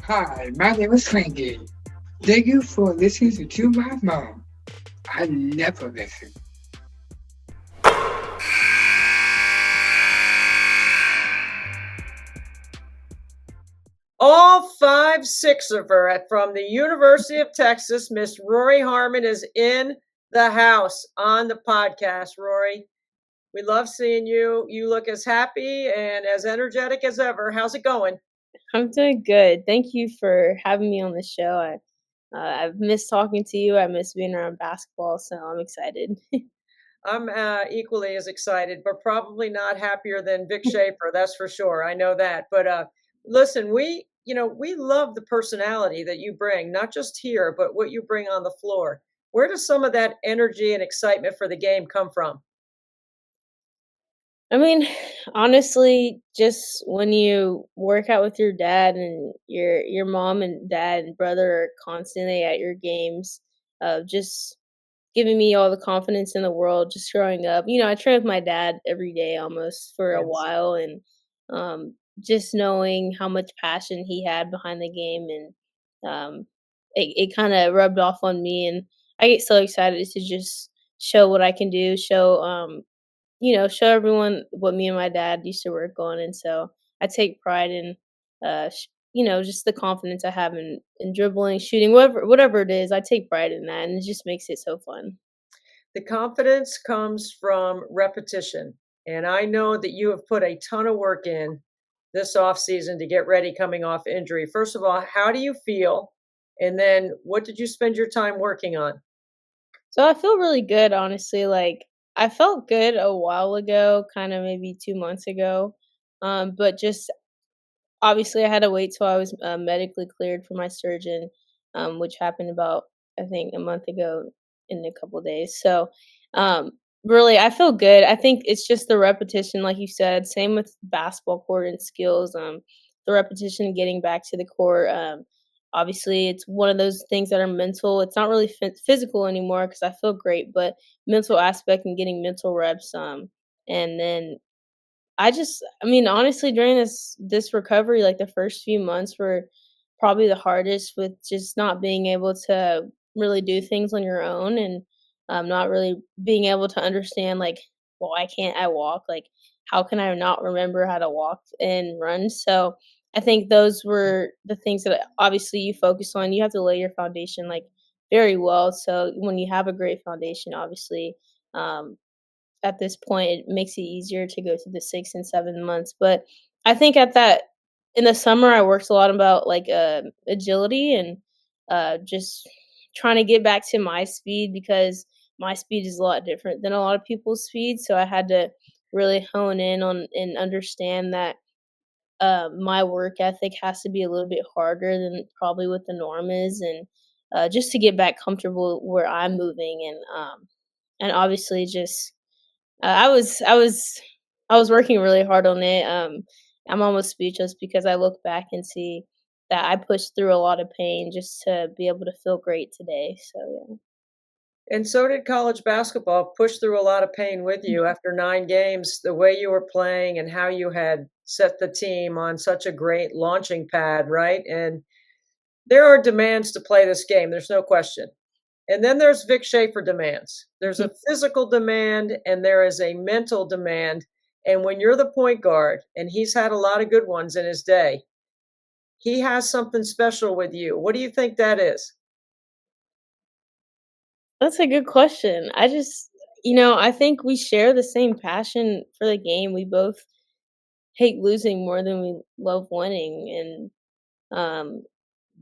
Hi, my name is Frankie. Thank you for listening to my mom. I never listen. All 5 6 of her from the University of Texas. Miss Rori Harmon is in the house on the podcast. Rory, we love seeing you. You look as happy and as energetic as ever. How's it going? I'm doing good. Thank you for having me on the show. I've missed talking to you. I miss being around basketball, so I'm excited. I'm equally as excited, but probably not happier than Vic Schaefer. That's for sure. I know that. But listen, we love the personality that you bring, not just here, but what you bring on the floor. Where does some of that energy and excitement for the game come from? I mean, honestly, just when you work out with your dad and your mom and dad and brother are constantly at your games, just giving me all the confidence in the world just growing up. I trained with my dad every day almost for a Yes. while, and just knowing how much passion he had behind the game, and it kind of rubbed off on me, and I get so excited to just show what I can do, show everyone what me and my dad used to work on, and so I take pride in, just the confidence I have in dribbling, shooting, whatever it is. I take pride in that, and it just makes it so fun. The confidence comes from repetition. And I know that you have put a ton of work in this off season to get ready coming off injury. First of all, how do you feel? And then what did you spend your time working on? So I feel really good, honestly. Like I felt good a while ago, kind of maybe 2 months ago, but just obviously I had to wait till I was medically cleared for my surgeon, which happened about I think a month ago in a couple days. So um, really, I feel good. I think it's just the repetition, like you said. Same with basketball court and skills. The repetition, getting back to the court. Obviously, it's one of those things that are mental. It's not really physical anymore because I feel great, but mental aspect and getting mental reps. And then I mean, honestly, during this recovery, like the first few months were probably the hardest with just not being able to really do things on your own, and not really being able to understand like, why can't I walk? Like, how can I not remember how to walk and run? So I think those were the things that obviously you focus on. You have to lay your foundation like very well. So when you have a great foundation, obviously, um, at this point, it makes it easier to go through the 6 and 7 months, but I think at that in the summer, I worked a lot about, like, agility and, just trying to get back to my speed because my speed is a lot different than a lot of people's speed, so I had to really hone in on and understand that, my work ethic has to be a little bit harder than probably what the norm is, and, just to get back comfortable where I'm moving, and obviously just I was working really hard on it. I'm almost speechless because I look back and see that I pushed through a lot of pain just to be able to feel great today. So yeah. And so did college basketball push through a lot of pain with you after 9 games, the way you were playing and how you had set the team on such a great launching pad, right? And there are demands to play this game, there's no question. And then there's Vic Schaefer demands. There's a physical demand and there is a mental demand. And when you're the point guard, and he's had a lot of good ones in his day, he has something special with you. What do you think that is? That's a good question. I think we share the same passion for the game. We both hate losing more than we love winning. And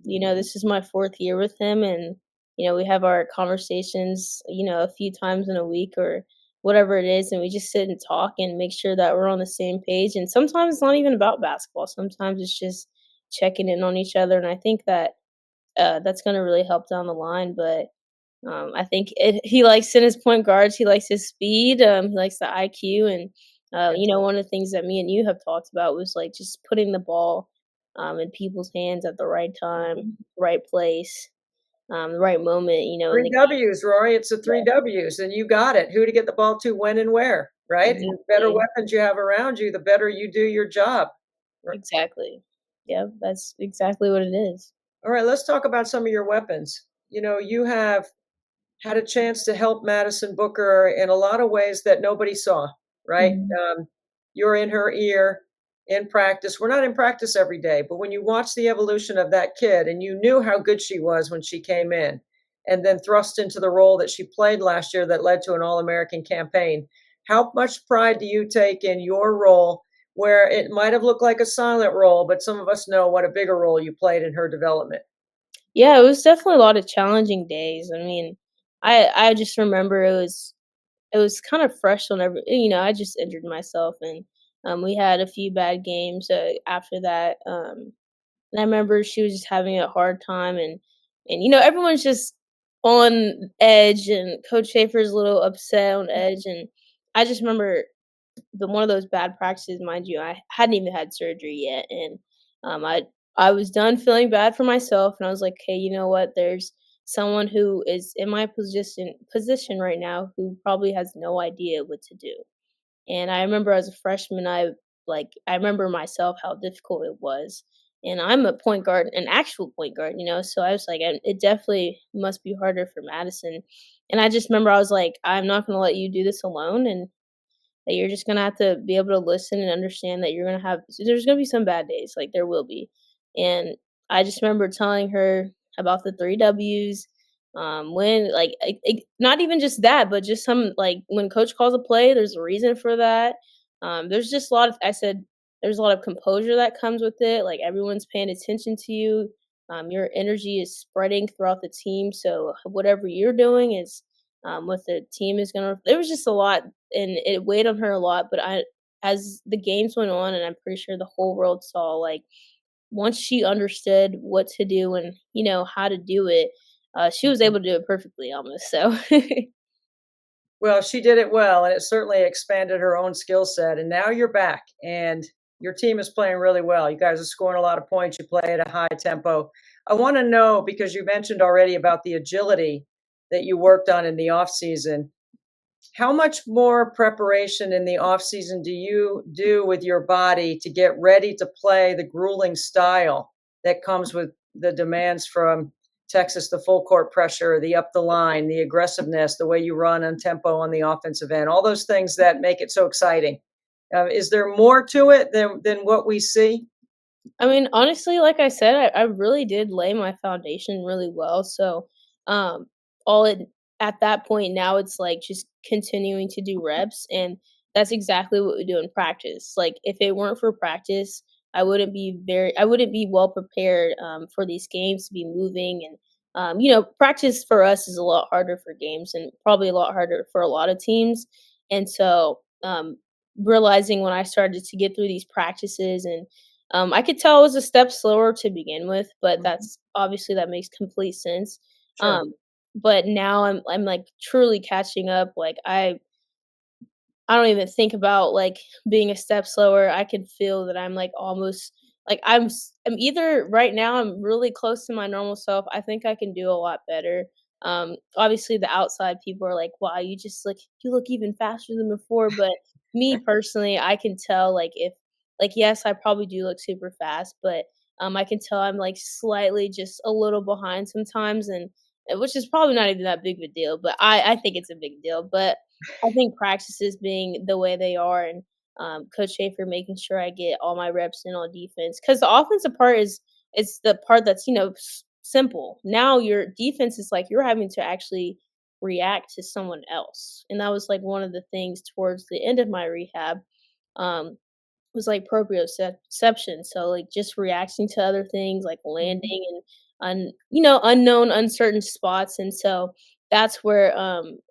this is my fourth year with him, and we have our conversations, a few times in a week or whatever it is, and we just sit and talk and make sure that we're on the same page. And sometimes it's not even about basketball. Sometimes it's just checking in on each other, and I think that that's going to really help down the line. But I think he likes in his point guards. He likes his speed. He likes the IQ, and Yes. one of the things that me and you have talked about was like just putting the ball in people's hands at the right time, right place, the right moment. In Three the game. W's, Rory. It's the three Yeah, W's, and you got it. Who to get the ball to, when, and where, right? And the better exactly, weapons you have around you, the better you do your job. exactly. Yep, that's exactly what it is. All right, let's talk about some of your weapons. You have had a chance to help Madison Booker in a lot of ways that nobody saw, right? Mhm. You're in her ear in practice. We're not in practice every day, but when you watch the evolution of that kid and you knew how good she was when she came in and then thrust into the role that she played last year that led to an All American campaign, how much pride do you take in your role where it might have looked like a silent role, but some of us know what a bigger role you played in her development? Yeah, it was definitely a lot of challenging days. I mean, I just remember it was kind of fresh on I just injured myself and we had a few bad games after that. And I remember she was just having a hard time and everyone's just on edge and Coach Schaefer's a little upset on edge and I just remember the one of those bad practices, mind you, I hadn't even had surgery yet, and I was done feeling bad for myself, and I was like, "Hey, you know what? There's someone who is in my position right now who probably has no idea what to do." And I remember as a freshman, I remember myself how difficult it was, and I'm a point guard, an actual point guard, So I was like, it definitely must be harder for Madison. And I just remember I was like, I'm not going to let you do this alone, and that you're just gonna have to be able to listen and understand that there's gonna be some bad days, like there will be. And I just remember telling her about the 3 W's. When not even just that, but just some like when coach calls a play, there's a reason for that. There's just a lot of I said there's a lot of composure that comes with it. Like everyone's paying attention to you. Your energy is spreading throughout the team. So whatever you're doing is what the team is gonna. There was just a lot and it weighed on her a lot. But as the games went on, and I'm pretty sure the whole world saw, like once she understood what to do and how to do it, she was able to do it perfectly almost. So Well, she did it well, and it certainly expanded her own skill set. And now you're back, and your team is playing really well. You guys are scoring a lot of points. You play at a high tempo. I want to know because you mentioned already about the agility that you worked on in the off season. How much more preparation in the off season do you do with your body to get ready to play the grueling style that comes with the demands from Texas, the full court pressure, the up the line, the aggressiveness, the way you run on tempo on the offensive end, all those things that make it so exciting? Is there more to it than what we see? I mean, honestly, like I said, I really did lay my foundation really well. So, um, all it at that point now, it's like just continuing to do reps, and that's exactly what we do in practice. Like, if it weren't for practice, I wouldn't be well prepared for these games to be moving, and practice for us is a lot harder for games, and probably a lot harder for a lot of teams. And so, realizing when I started to get through these practices and I could tell it was a step slower to begin with, but Mhm. that makes complete sense. Sure. Um, but now I'm like truly catching up. Like I don't even think about, like, being a step slower. I can feel that I'm, like, almost like, I'm either right now, I'm really close to my normal self. I think I can do a lot better. Obviously, the outside people are like, "Wow, you look even faster than before," but me personally, I can tell, yes, I probably do look super fast, but, I can tell I'm, like, slightly just a little behind sometimes, and which is probably not even that big of a deal, but I think it's a big deal, but I think practices being the way they are and, Coach Schaefer making sure I get all my reps in on defense because the offensive part is the part that's, simple. Now your defense is like you're having to actually react to someone else, and that was, like, one of the things towards the end of my rehab, was like proprioception. So like just reacting to other things like Mhm. landing and unknown, uncertain spots. And so that's where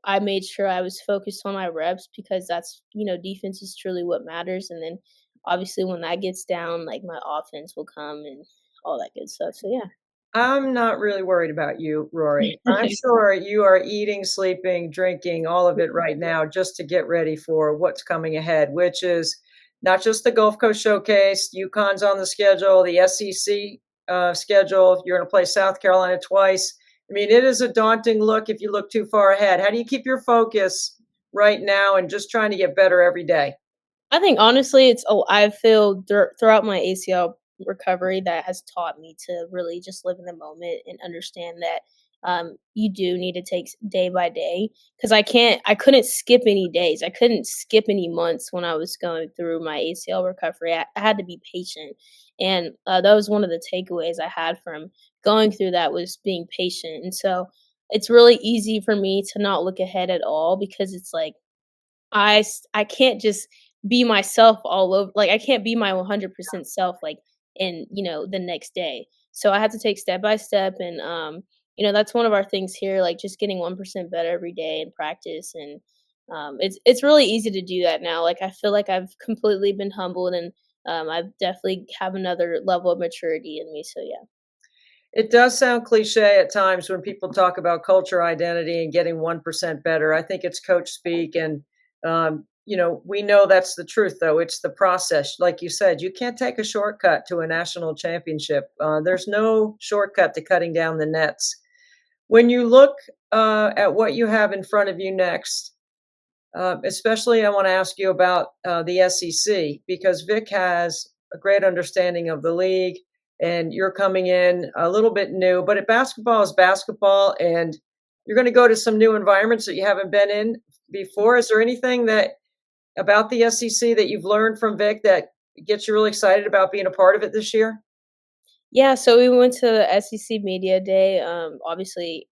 I made sure I was focused on my reps because that's defense is truly what matters. And then obviously when that gets down, like my offense will come and all that good stuff. So yeah. I'm not really worried about you, Rory. I'm sure you are eating, sleeping, drinking, all of it right now just to get ready for what's coming ahead, which is not just the Gulf Coast Showcase. UConn's on the schedule, the SEC schedule. You're going to play South Carolina twice. I mean, it is a daunting look if you look too far ahead. How do you keep your focus right now and just trying to get better every day? I think honestly, I feel throughout my ACL recovery that has taught me to really just live in the moment and understand that you do need to take day by day because I couldn't skip any days. I couldn't skip any months when I was going through my ACL recovery. I had to be patient. And that was one of the takeaways I had from going through that was being patient. And so it's really easy for me to not look ahead at all because it's like I can't just be myself all over like, I can't be my 100% self, like, in, the next day. So I have to take step by step and, that's one of our things here, like, just getting 1% better every day in practice, and, it's really easy to do that now, like, I feel like I've completely been humbled, and, I definitely have another level of maturity in me, so yeah. It does sound cliche at times when people talk about culture identity and getting 1% better. I think it's coach speak. And, we know that's the truth, though. It's the process. Like you said, you can't take a shortcut to a national championship. There's no shortcut to cutting down the nets. When you look at what you have in front of you next, especially I want to ask you about the SEC because Vic has a great understanding of the league and you're coming in a little bit new, but basketball is basketball and you're going to go to some new environments that you haven't been in before. Is there anything that about the SEC that you've learned from Vic that gets you really excited about being a part of it this year? Yeah, so we went to the SEC Media Day, obviously,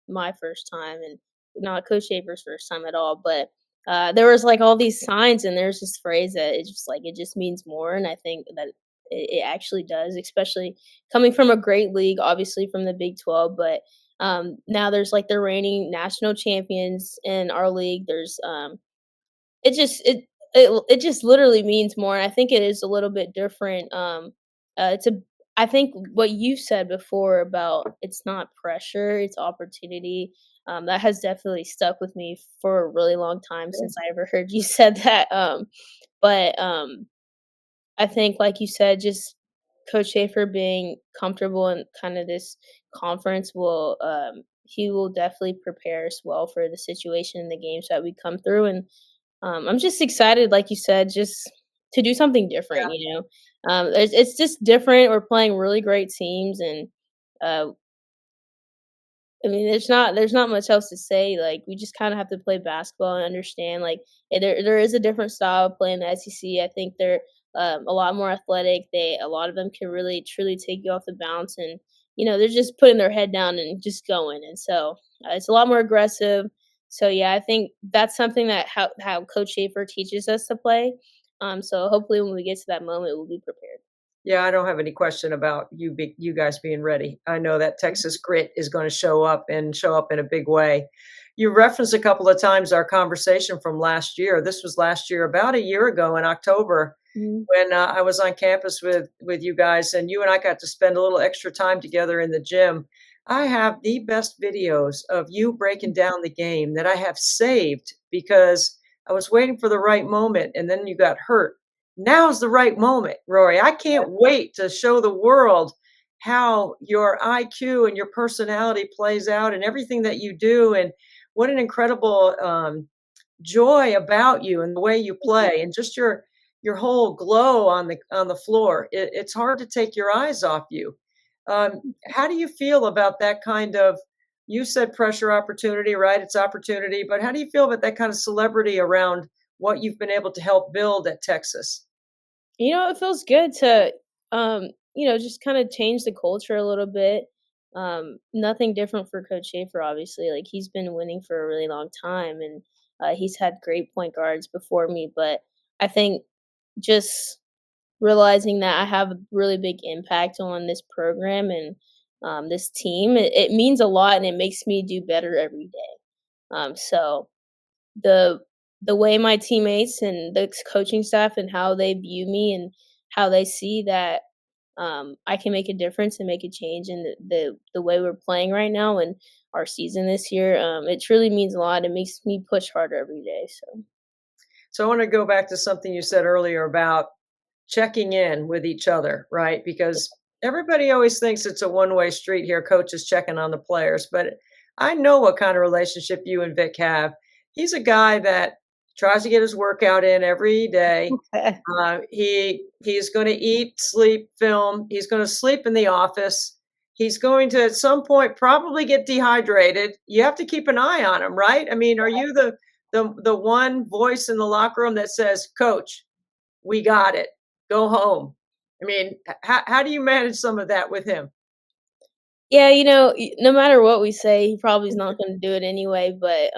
my first time and not Coach Schaefer's first time at all, but, there was, like, all these signs and there's this phrase that it just means more, and I think that it actually does, especially coming from a great league, obviously from the Big 12, but, now there's, like, the reigning national champions in our league, there's, it just it just literally means more, and I think it is a little bit different, it's a I think what you said before about it's not pressure, it's opportunity, that has definitely stuck with me for a really long time since I ever heard you said that, but, I think, like you said, just Coach Schaefer being comfortable in kind of this conference he will definitely prepare us well for the situation and the games that we come through, and I'm just excited, like you said, just to do something different, you know? It's just different. We're playing really great teams, and uh, I mean, there's not much else to say. Like we just kind of have to play basketball and understand. Like there is a different style of playing the SEC. I think they're a lot more athletic. A lot of them can really truly take you off the bounce, and they're just putting their head down and just going. And so it's a lot more aggressive. So yeah, I think that's something that how Coach Schaefer teaches us to play. So hopefully when we get to that moment, we'll be prepared. Yeah, I don't have any question about you guys being ready. I know that Texas grit is going to show up and show up in a big way. You referenced a couple of times our conversation from last year. This was last year, about a year ago in October, Mhm. when I was on campus with you guys, and you and I got to spend a little extra time together in the gym. I have the best videos of you breaking down the game that I have saved because I was waiting for the right moment, and then you got hurt. Now's the right moment, Rory. I can't wait to show the world how your IQ and your personality plays out and everything that you do, and what an incredible joy about you and the way you play, and just your whole glow on the floor. It's hard to take your eyes off you. How do you feel about that kind of? You said pressure opportunity, right? It's opportunity, but how do you feel about that kind of celebrity around what you've been able to help build at Texas? It feels good to, just kind of change the culture a little bit. Nothing different for Coach Schaefer, obviously. Like he's been winning for a really long time, and he's had great point guards before me. But I think just realizing that I have a really big impact on this program and this team, it means a lot, and it makes me do better every day. So the the way my teammates and the coaching staff and how they view me and how they see that I can make a difference and make a change in the way we're playing right now and our season this year. It truly means a lot. It makes me push harder every day. So So I want to go back to something you said earlier about checking in with each other, right? Because everybody always thinks it's a one-way street here, coaches checking on the players, but I know what kind of relationship you and Vic have. He's a guy that tries to get his workout in every day. He's going to eat, sleep, film. He's going to sleep in the office. He's going to at some point probably get dehydrated. You have to keep an eye on him, right? I mean, are you the one voice in the locker room that says, "Coach, we got it. Go home"? I mean, how do you manage some of that with him? Yeah, no matter what we say, he probably is not gonna do it anyway, but,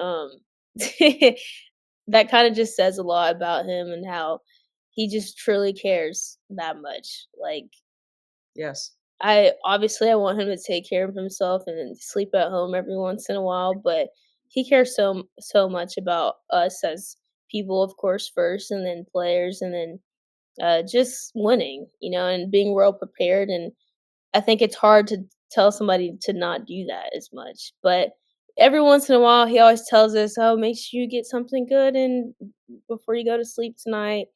that kinda just says a lot about him and how he just truly cares that much. Like, Yes. I want him to take care of himself and sleep at home every once in a while, but he cares so much about us as people, of course, first, and then players, and then, just winning, and being well prepared, and I think it's hard to tell somebody to not do that as much, but every once in a while, he always tells us, "Oh, make sure you get something good and before you go to sleep tonight.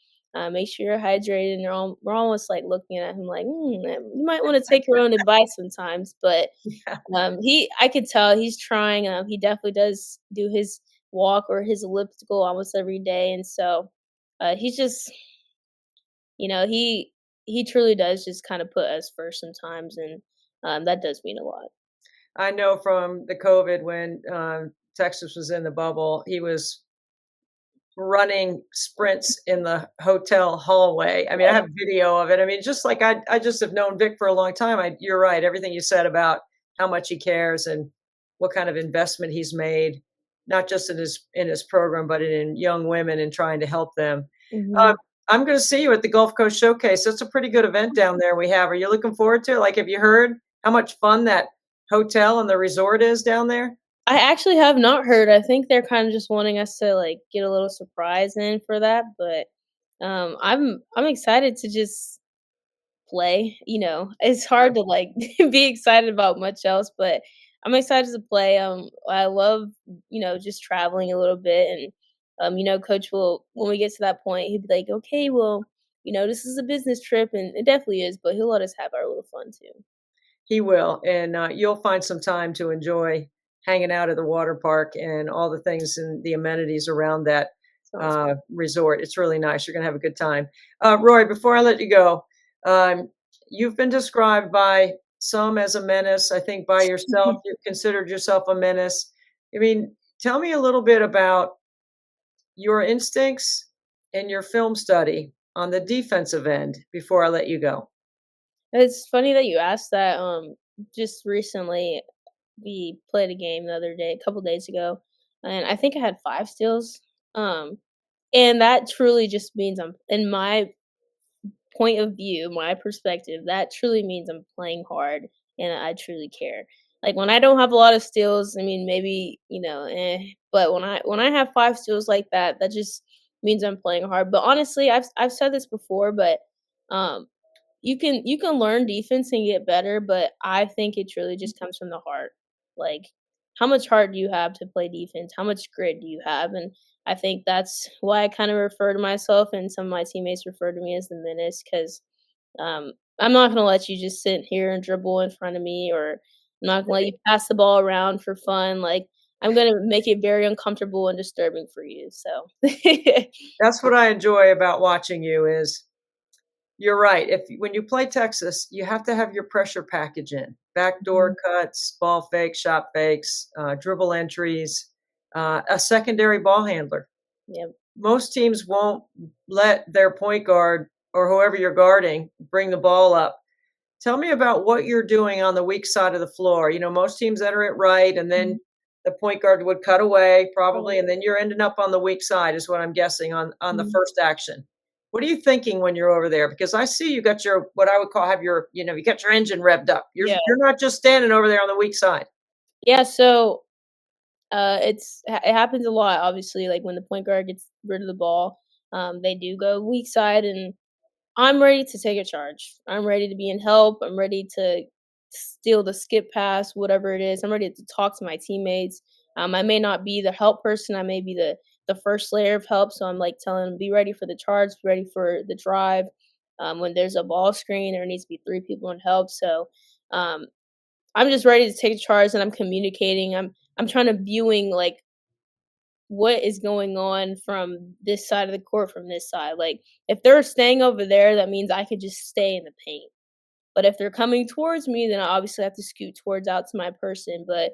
Make sure you're hydrated." And we're almost like looking at him like, "You might want to take your own advice sometimes." But Yeah. I could tell he's trying. He definitely does do his walk or his elliptical almost every day, and so he's just, he truly does just kind of put us first sometimes, and that does mean a lot. I know from the COVID when Texas was in the bubble, he was running sprints in the hotel hallway. I mean, I have video of it. I mean, just like I just have known Vic for a long time. You're right. Everything you said about how much he cares and what kind of investment he's made, not just in his program, but in young women and trying to help them. Uh, Mhm. I'm going to see you at the Gulf Coast Showcase. That's a pretty good event down there we have. Are you looking forward to it? Like, have you heard how much fun that hotel and the resort is down there? I actually have not heard. I think they're kind of just wanting us to like get a little surprise in for that, but I'm excited to just play. It's hard to like be excited about much else, but I'm excited to play. I love just traveling a little bit, and coach will, when we get to that point, he'd be like, "Okay, well, this is a business trip," and it definitely is, but he'll let us have our little fun too. He will, and you'll find some time to enjoy hanging out at the water park and all the things and the amenities around that Sounds good. resort. It's really nice. You're going to have a good time. Roy, before I let you go, um, you've been described by some as a menace. I think by yourself, you've considered yourself a menace. I mean, tell me a little bit about your instincts and your film study on the defensive end before I let you go. It's funny that you asked that. Just recently, we played a game the other day, a couple days ago, and I think I had 5 steals. Um, and that truly just means I'm, in my point of view, my perspective, that truly means I'm playing hard and I truly care. Like when I don't have a lot of steals, I mean maybe, but when I have 5 steals like that, that just means I'm playing hard. But honestly, I've said this before, but um you can learn defense and get better, but I think it truly just comes from the heart. Like, how much heart do you have to play defense? How much grit do you have? And I think that's why I kind of refer to myself, and some of my teammates refer to me as the menace, because um, I'm not going to let you just sit here and dribble in front of me, or I'm not going to let you pass the ball around for fun. Like, I'm going to make it very uncomfortable and disturbing for you. So, That's what I enjoy about watching you is you're right. When you play Texas, you have to have your pressure package in. Backdoor Mhm. cuts, ball fakes, shot fakes, dribble entries, a secondary ball handler. Yeah. Most teams won't let their point guard or whoever you're guarding bring the ball up. Tell me about what you're doing on the weak side of the floor. Most teams enter it right, and then Mhm. the point guard would cut away Right. probably, and then you're ending up on the weak side, is what I'm guessing on the Mhm. first action. What are you thinking when you're over there? Because I see you got your what I would call have your you got your engine revved up. Yeah. You're not just standing over there on the weak side. Yeah. So it happens a lot, obviously, like, when the point guard gets rid of the ball, they do go weak side, and I'm ready to take a charge. I'm ready to be in help. I'm ready to steal the skip pass, whatever it is. I'm ready to talk to my teammates. I may not be the help person. I may be the first layer of help. So I'm like telling them, be ready for the charge, be ready for the drive. When there's a ball screen, there needs to be 3 people in help. So um, I'm just ready to take charge, and I'm communicating. I'm trying to viewing like what is going on from this side of the court from this side. Like if they're staying over there, that means I could just stay in the paint. But if they're coming towards me, then I obviously have to scoot towards out to my person. But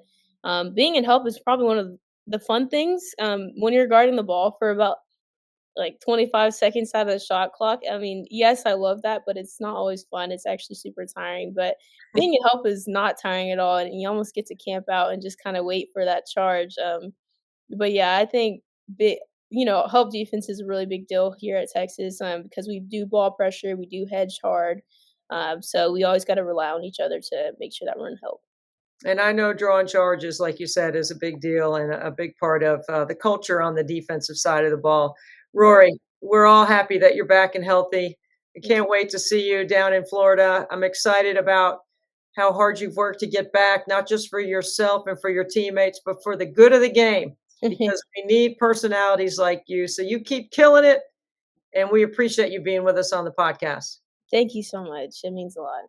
being in help is probably one of the fun things when you're guarding the ball for about like 25 seconds out of the shot clock. I mean, yes, I love that, but it's not always fun. It's actually super tiring. But being in help is not tiring at all, and you almost get to camp out and just kind of wait for that charge. But yeah, I think help defense is a really big deal here at Texas because we do ball pressure, we do hedge hard, so we always got to rely on each other to make sure that we're in help. And I know drawing charges, like you said, is a big deal and a big part of the culture on the defensive side of the ball. Rory, we're all happy that you're back and healthy. I can't wait to see you down in Florida. I'm excited about how hard you've worked to get back, not just for yourself and for your teammates, but for the good of the game, because we need personalities like you. So you keep killing it, and we appreciate you being with us on the podcast. Thank you so much. It means a lot.